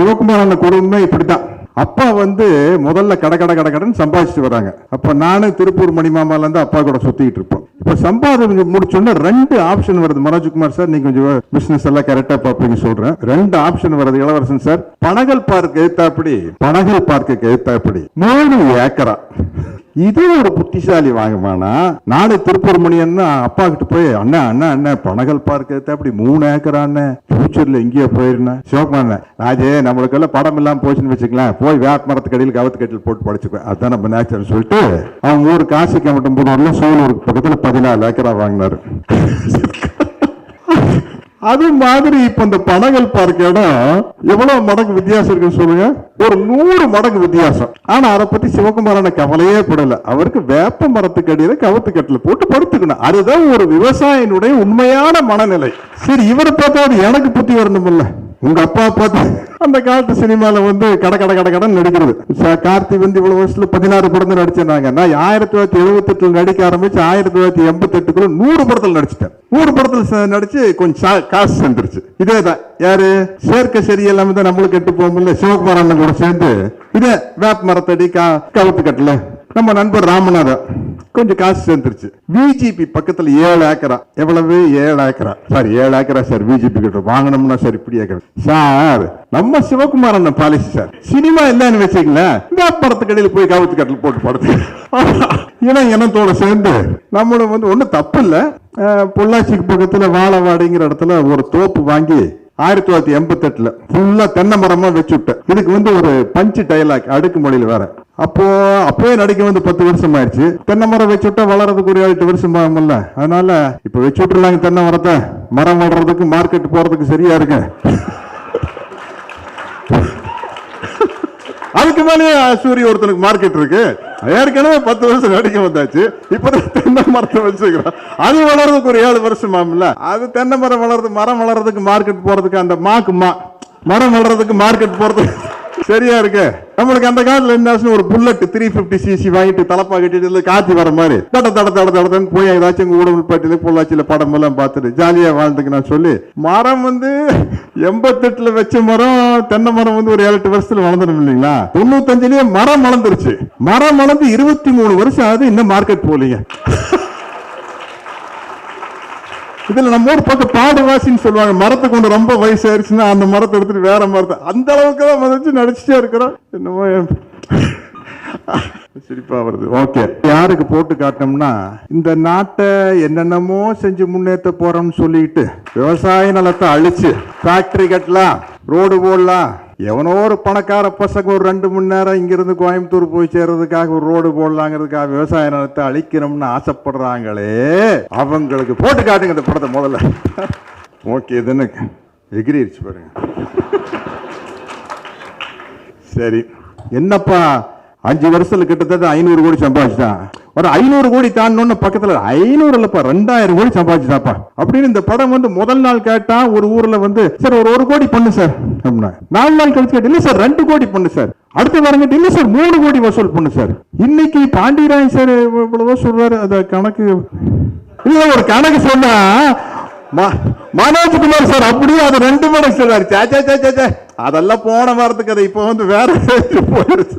சிவகுமாரன் குடும்பமே இப்படித்தான். அப்பா வந்து முதல்ல கடன் சம்பாதிச்சுட்டு வராங்க. அப்ப நானும் திருப்பூர் மணிமாமால இருந்து அப்பா கூட சுத்திட்டு இருப்போம். இப்ப சம்பாதி முடிச்சோன்னா 2 ஆப்ஷன் வருது. மனோஜ்குமார் சார், நீங்க கொஞ்சம் பிசினஸ் எல்லாம் கரெக்டா பாப்பீங்க சொல்றேன். 2 ஆப்ஷன் வருது. இளவரசன் சார், பனகல் பார்க் எழுத்தாப்படி 3 ஏக்கரா. இது ஒரு புத்திசாலி வாங்கமானா. நானே திருப்பூர் மணியன்னா அப்பா கிட்ட போய், அண்ணா பனகல் பார்க் அப்படி 3 ஏக்கரா ஃபியூச்சர்ல எங்கேயோ போயிருந்தேன். சிவகுமார், ராஜே நம்மளுக்கு எல்லாம் படம் எல்லாம் போச்சுன்னு வச்சுக்கலாம், போய் வேப்ப மரத்துக்கு அடியில் கவத்து கட்டில் போட்டு படிச்சுக்குவேன், அதுதான் நம்ம நேச்சர் சொல்லிட்டு அவங்க ஊர் காசிக்கு மட்டும் போனவர்ல சோழூருக்கு பக்கத்துல 14 ஏக்கரா வாங்கினாரு. அது மாதிரி இப்ப இந்த பனகல் பார்க் இடம் எவ்வளவு மடங்கு வித்தியாசம் இருக்குன்னு சொல்லுங்க. ஒரு 100 மடங்கு வித்தியாசம். ஆனா அதை பத்தி சிவகுமாரன கவலையே படல. அவருக்கு வேப்ப மரத்துக்கு அடியில கவத்து கட்டில போட்டு படுத்துக்கணும். அதுதான் ஒரு விவசாயினுடைய உண்மையான மனநிலை. சரி, இவரை பார்த்தா எனக்கு புத்தி வரணும்ல. உங்க அப்பா பார்த்து அந்த காலத்து சினிமால வந்து கடன் நடிக்கிறது. கார்த்தி வந்து இவ்வளவு வருஷத்துல 16 படத்துல நடிச்சிருந்தாங்க. நான் 1978 நடிக்க ஆரம்பிச்சு 1988 100 படத்துல நடிச்சிட்டேன். 100 படத்துல நடிச்சு கொஞ்சம் காசு சேர்ந்துருச்சு. இதேதான் யாரு சேர்க்க சரியில்லாம தான் நம்மளுக்கு கெட்டு போகும்ல. சிவகுமார் அண்ணன் கூட சேர்ந்து இதே வேப்ப மரத்தடி கவுத்து கட்டல நம்ம நண்பர் ராமநாதன் கொஞ்சம் காசு சேர்ந்துருச்சு. விஜிபி பக்கத்துல 7 ஏக்கரா. எவ்வளவு? 7 ஏக்கரா. சாரி 7 ஏக்கரா சார். விஜிபி கிட்ட வாங்கணும்னா சார் இப்படி ஏக்கரா சார். நம்ம சிவகுமார் அண்ணன் பாலிசி சார். சினிமா இல்லன்னு வச்சுக்கங்களேன், வேப்பமரத்து கடையில் போய் கவுத்து கட்டில் போட்டு படுத்து இனத்தோட சேர்ந்து நம்மளும் வந்து ஒன்னும் தப்பு இல்ல. பொள்ளாச்சிக்கு பக்கத்துல வாழவாடிங்கிற இடத்துல ஒரு தோப்பு வாங்கி 1988 ஃபுல்லா தென்னை மரமா வச்சு விட்டேன். இதுக்கு வந்து ஒரு பஞ்சு டைலாக் அடுக்குமொழியில வேற. அப்பவே நடிக்க வந்து 10 வருஷம் ஆயிடுச்சு. தென்னை மரம் வச்சு விட்டா வளர்றதுக்கு ஒரு 8 வருஷம் ஆகும்ல. அதனால இப்ப வச்சு விட்டுலாங்க தென்னை மரத்தை. மரம் வளர்றதுக்கு மார்க்கெட் போறதுக்கு சரியா இருக்கு. அதுக்கு மேலேயே சூரிய ஒருத்தனுக்கு மார்க்கெட் இருக்கு. ஏற்கனவே 10 வருஷம் நடிக்க வந்தாச்சு. இப்பதான் தென்னை மரத்தை வச்சுக்கிறோம். அது வளர்றதுக்கு ஒரு 7 வருஷம் ஆகும்ல. அது தென்னை மரம் வளர்றது, மரம் வளர்றதுக்கு மார்க்கெட் போறதுக்கு அந்த மரம் வளர்றதுக்கு மார்க்கெட் போறதுக்கு சரியா இருக்கு. நம்மளுக்கு அந்த காலத்துல என்ன, ஒரு புல்லட் 350cc வாங்கிட்டு தலப்பா கட்டிட்டு காத்தி வர மாதிரி தட போய் ஏதாச்சும் உடம்புப்பட்டியில பொள்ளாச்சியில படம் எல்லாம் பார்த்துட்டு ஜாலியா வாழ்ந்துக்கு நான் சொல்லி, மரம் வந்து 88 வச்ச மரம், தென்னை மரம் வந்து ஒரு 7-8 வருஷத்துல வளர்ந்துடும் இல்லைங்களா. 95லயே மரம் வளர்ந்துருச்சு. மரம் வளர்ந்து 23 வருஷம் ஆகுது, இன்னும் மார்க்கெட் போலீங்க. இதுல நம்ம ஒரு பக்கம் பாடுவாசின்னு சொல்லுவாங்க. மரத்தை கொண்டு ரொம்ப வயசாயிருச்சுன்னா அந்த மரத்தை எடுத்துட்டு வேற மரத்தை, அந்த அளவுக்கு தான் மதிச்சு நடிச்சுட்டே இருக்கிறோம். என்னமோ சிரிப்பா வருது. ஓகே, யாருக்கு போட்டு காட்டணும்னா, இந்த நாட்டை என்னென்னமோ செஞ்சு முன்னேற்ற போறோம்னு சொல்லிட்டு விவசாய நிலத்தை அழிச்சு ஃபேக்டரி கட்டலாம், ரோடு போடலாம், எவனோ ஒரு பணக்கார பசங்க ஒரு 2 மணி நேரம் இங்கிருந்து கோயம்புத்தூர் போய் சேர்றதுக்காக ஒரு ரோடு போடலாங்கிறதுக்காக விவசாய நிலத்தை அழிக்கணும்னு ஆசைப்படுறாங்களே, அவங்களுக்கு போட்டு காட்டுங்க இந்த படத்தை முதல்ல. ஓகே, இதுன்னு எகிரிச்சு பாருங்க. சரி, என்னப்பா 5 வருஷத்துல கிட்டத்தட்ட 500 கோடி சம்பாதிச்சுட்டான். ஒரு 500 கோடி தாண்டோன்னு பக்கத்துல 500 இல்லப்பா 2000 கோடி சம்பாதிச்சுட்டாப்பா அப்படின்னு இந்த படம் வந்து முதல் நாள் கேட்டா ஒரு ஊர்ல வந்து, சார் ஒரு 1 கோடி பண்ணு சார் அப்படின்னா, 4 நாள் கழிச்சு கேட்டு, இல்ல சார் 2 கோடி பண்ணு சார், அடுத்த வாரம் கேட்டு, இல்ல சார் 3 கோடி வசூல் பண்ணு சார். இன்னைக்கு பாண்டியராஜன் சார் இவ்வளவோ சொல்றாரு. அத கணக்கு இல்ல, ஒரு கணக்கு சொன்னா மனோஜ்குமார் சார் அப்படியே அது 2 மடங்கு சொல்றாரு. அதெல்லாம் போன வாரத்துக்கு அதை இப்ப வந்து வேற போயிருச்சு.